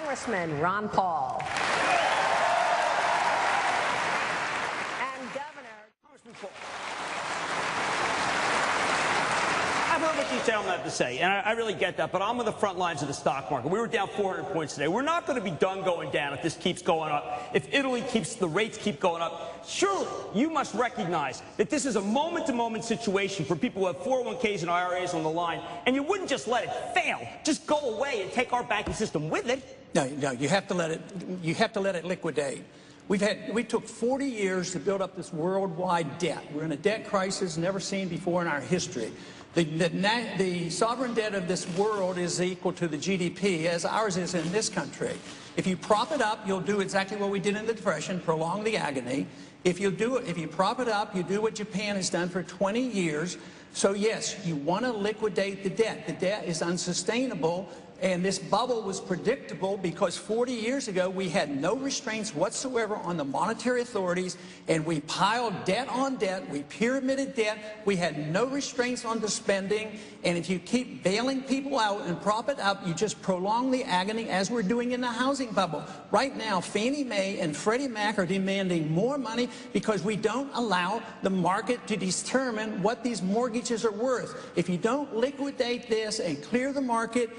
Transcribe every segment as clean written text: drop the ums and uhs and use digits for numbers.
Congressman Ron Paul. And Governor Congressman Paul. I've heard what you tell them to say, and I really get that, but I'm on the front lines of the stock market. We were down 400 points today. We're not going to be done going down if this keeps going up. If Italy keeps, the rates keep going up. Surely, you must recognize that this is a moment-to-moment situation for people who have 401ks and IRAs on the line, and you wouldn't just let it fail. Just go away and take our banking system with it. No, you have to let it liquidate. We took 40 years to build up this worldwide debt. We're in a debt crisis never seen before in our history. The sovereign debt of this world is equal to the GDP as ours is in this country. If you prop it up, you'll do exactly what we did in the Depression, prolong the agony. If you prop it up, you do what Japan has done for 20 years. So yes, you want to liquidate the debt. The debt is unsustainable. And this bubble was predictable because 40 years ago we had no restraints whatsoever on the monetary authorities, and we piled debt on debt, we pyramided debt, we had no restraints on the spending, and if you keep bailing people out and prop it up, you just prolong the agony as we're doing in the housing bubble. Right now, Fannie Mae and Freddie Mac are demanding more money because we don't allow the market to determine what these mortgages are worth. If you don't liquidate this and clear the market,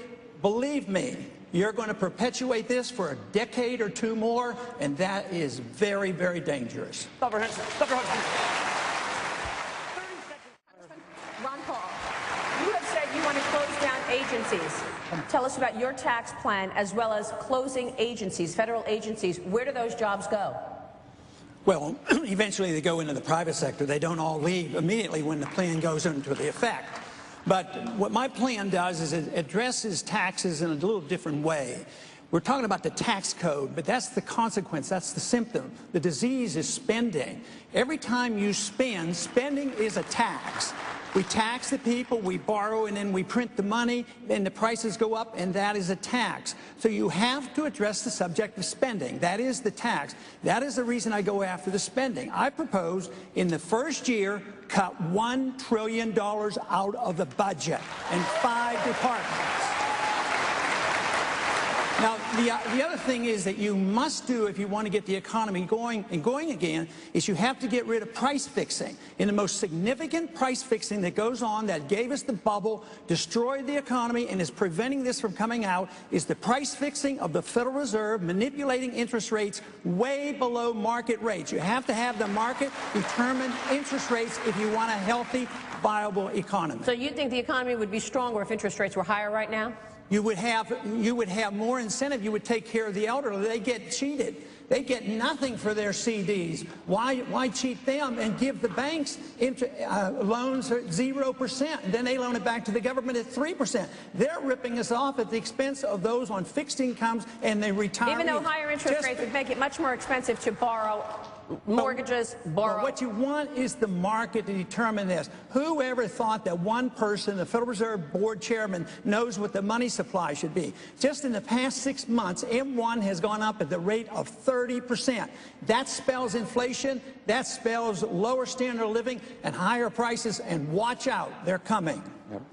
believe me, you're going to perpetuate this for a decade or two more, and that is very, very dangerous. Ron Paul, you have said you want to close down agencies. Tell us about your tax plan as well as closing agencies, federal agencies. Where do those jobs go? Well, eventually they go into the private sector. They don't all leave immediately when the plan goes into the effect. But what my plan does is it addresses taxes in a little different way. We're talking about the tax code, but that's the consequence, that's the symptom. The disease is spending. Every time you spend, spending is a tax. We tax the people, we borrow, and then we print the money, and the prices go up, and that is a tax. So you have to address the subject of spending. That is the tax. That is the reason I go after the spending. I propose in the first year, cut $1 trillion out of the budget in 5 departments. Now, the other thing is that you must do, if you want to get the economy going again, is you have to get rid of price fixing. And the most significant price fixing that goes on that gave us the bubble, destroyed the economy, and is preventing this from coming out is the price fixing of the Federal Reserve manipulating interest rates way below market rates. You have to have the market determine interest rates if you want a healthy, viable economy. So you think the economy would be stronger if interest rates were higher right now? You would have more incentive. You would take care of the elderly. They get cheated. They get nothing for their CDs. Why cheat them and give the banks loans at 0%, and then they loan it back to the government at 3%? They're ripping us off at the expense of those on fixed incomes and the retirees. Even though higher interest rates would make it much more expensive to borrow mortgages, borrow. Well, what you want is the market to determine this. Whoever thought that one person, the Federal Reserve Board chairman, knows what the money supply should be? Just in the past 6 months, M1 has gone up at the rate of 30%. That spells inflation, that spells lower standard of living and higher prices, and watch out, they're coming. Yep.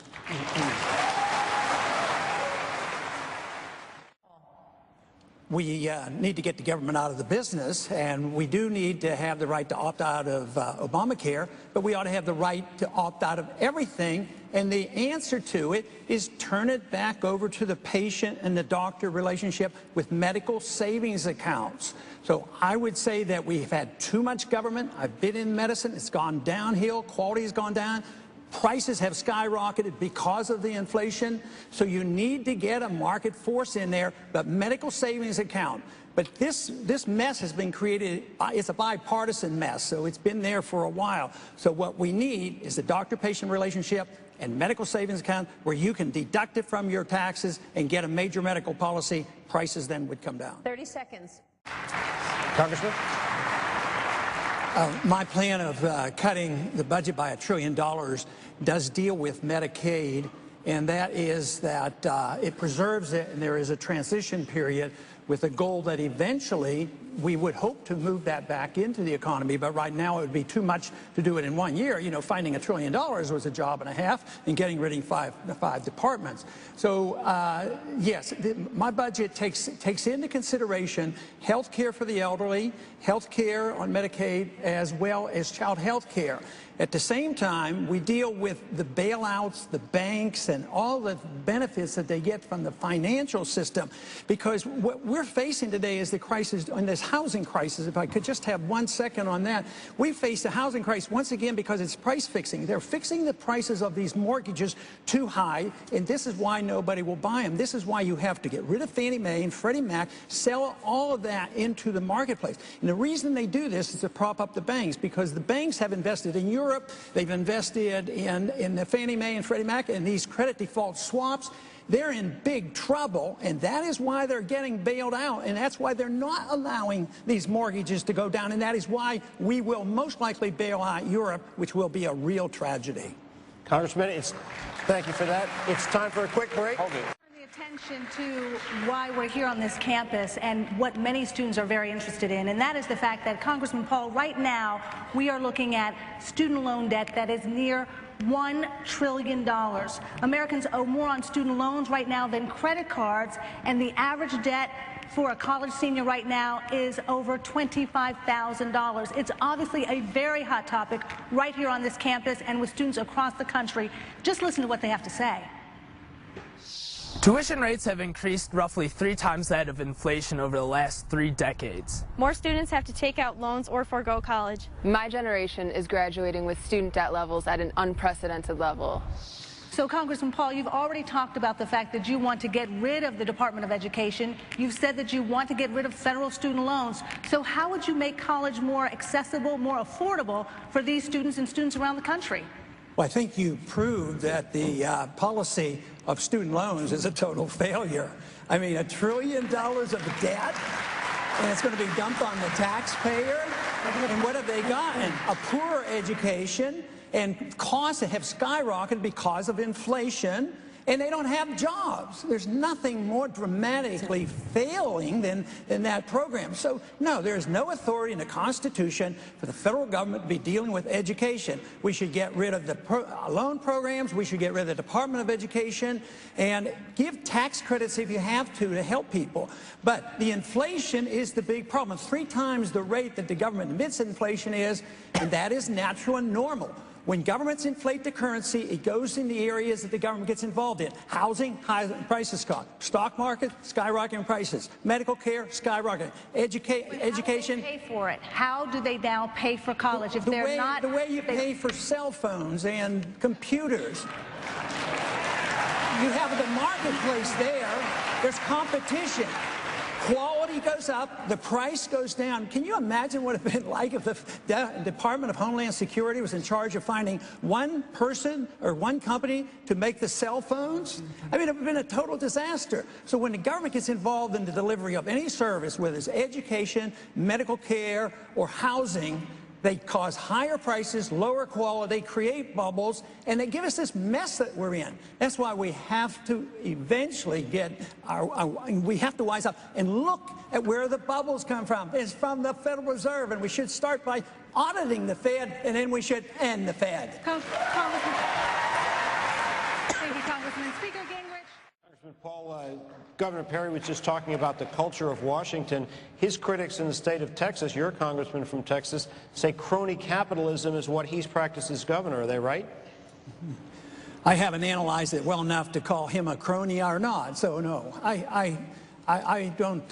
We need to get the government out of the business, and we do need to have the right to opt out of Obamacare, but we ought to have the right to opt out of everything, and the answer to it is turn it back over to the patient and the doctor relationship with medical savings accounts. So I would say that we've had too much government. I've been in medicine. It's gone downhill. Quality has gone down. Prices have skyrocketed because of the inflation, so you need to get a market force in there, but medical savings account. But this mess has been created, it's a bipartisan mess, so it's been there for a while. So what we need is the doctor-patient relationship and medical savings account where you can deduct it from your taxes and get a major medical policy. Prices then would come down. 30 seconds. Congressman? My plan of cutting the budget by $1 trillion does deal with Medicaid, and that is that it preserves it, and there is a transition period with a goal that eventually we would hope to move that back into the economy, but right now it would be too much to do it in 1 year. You know, finding $1 trillion was a job and a half, and getting rid of five departments. So yes, my budget takes into consideration health care for the elderly, health care on Medicaid, as well as child health care. At the same time, we deal with the bailouts, the banks, and all the benefits that they get from the financial system. Because what we're facing today is the crisis, and this housing crisis. If I could just have 1 second on that. We face the housing crisis once again because it's price fixing. They're fixing the prices of these mortgages too high, and this is why nobody will buy them. This is why you have to get rid of Fannie Mae and Freddie Mac, sell all of that into the marketplace. And the reason they do this is to prop up the banks, because the banks have invested in Europe. They've invested in the Fannie Mae and Freddie Mac and these credit default swaps. They're in big trouble, and that is why they're getting bailed out, and that's why they're not allowing these mortgages to go down, and that is why we will most likely bail out Europe, which will be a real tragedy. Congressman, thank you for that. It's time for a quick break. Hold it. Attention to why we're here on this campus and what many students are very interested in, and that is the fact that, Congressman Paul, right now we are looking at student loan debt that is near $1 trillion. Americans owe more on student loans right now than credit cards, and the average debt for a college senior right now is over $25,000. It's obviously a very hot topic right here on this campus and with students across the country. Just listen to what they have to say. Tuition rates have increased roughly 3 times that of inflation over the last 3 decades. More students have to take out loans or forego college. My generation is graduating with student debt levels at an unprecedented level. So, Congressman Paul, you've already talked about the fact that you want to get rid of the Department of Education. You've said that you want to get rid of federal student loans. So how would you make college more accessible, more affordable for these students and students around the country? Well, I think you proved that the policy of student loans is a total failure. I mean, $1 trillion of debt, and it's going to be dumped on the taxpayer. And what have they gotten? A poorer education, and costs that have skyrocketed because of inflation, and they don't have jobs. There's nothing more dramatically failing than that program. So, no, there is no authority in the Constitution for the federal government to be dealing with education. We should get rid of the loan programs. We should get rid of the Department of Education and give tax credits if you have to help people. But the inflation is the big problem. 3 times the rate that the government admits inflation is, and that is natural and normal. When governments inflate the currency, it goes in the areas that the government gets involved in. Housing, high prices go. Stock market, skyrocketing prices. Medical care, skyrocketing. Education. How do they pay for it? How do they now pay for college if they're not? The way you pay for cell phones and computers. You have the marketplace there. There's competition. Quality goes up, the price goes down. Can you imagine what it would have been like if the Department of Homeland Security was in charge of finding one person or one company to make the cell phones? I mean, it would have been a total disaster. So when the government gets involved in the delivery of any service, whether it's education, medical care, or housing, they cause higher prices, lower quality, create bubbles, and they give us this mess that we're in. That's why we have to eventually get we have to wise up and look at where the bubbles come from. It's from the Federal Reserve, and we should start by auditing the Fed, and then we should end the Fed. Congressman. Thank you, Congressman. Speaker Gingrich. Congressman Paul, Governor Perry was just talking about the culture of Washington. His critics in the state of Texas, your congressman from Texas, say crony capitalism is what he's practiced as governor. Are they right? I haven't analyzed it well enough to call him a crony or not, so no. I don't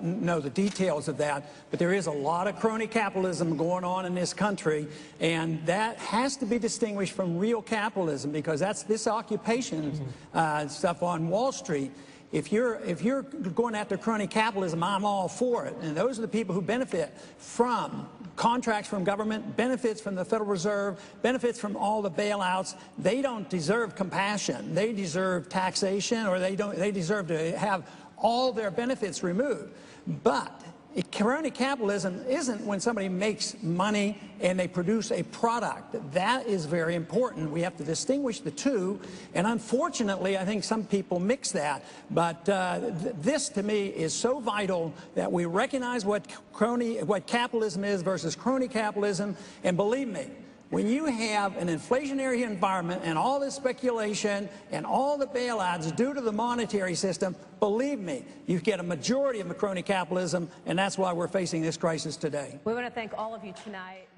know the details of that, but there is a lot of crony capitalism going on in this country, and that has to be distinguished from real capitalism, because that's this occupation stuff on Wall Street. If you're going after crony capitalism, I'm all for it. And those are the people who benefit from contracts from government, benefits from the Federal Reserve, benefits from all the bailouts. They don't deserve compassion. They deserve taxation, or they deserve to have all their benefits removed. But Crony capitalism isn't when somebody makes money and they produce a product. That is very important. We have to distinguish the two, and unfortunately, I think some people mix that. But this, to me, is so vital that we recognize what capitalism is versus crony capitalism, and believe me, when you have an inflationary environment and all this speculation and all the bailouts due to the monetary system, believe me, you get a majority of crony capitalism, and that's why we're facing this crisis today. We want to thank all of you tonight.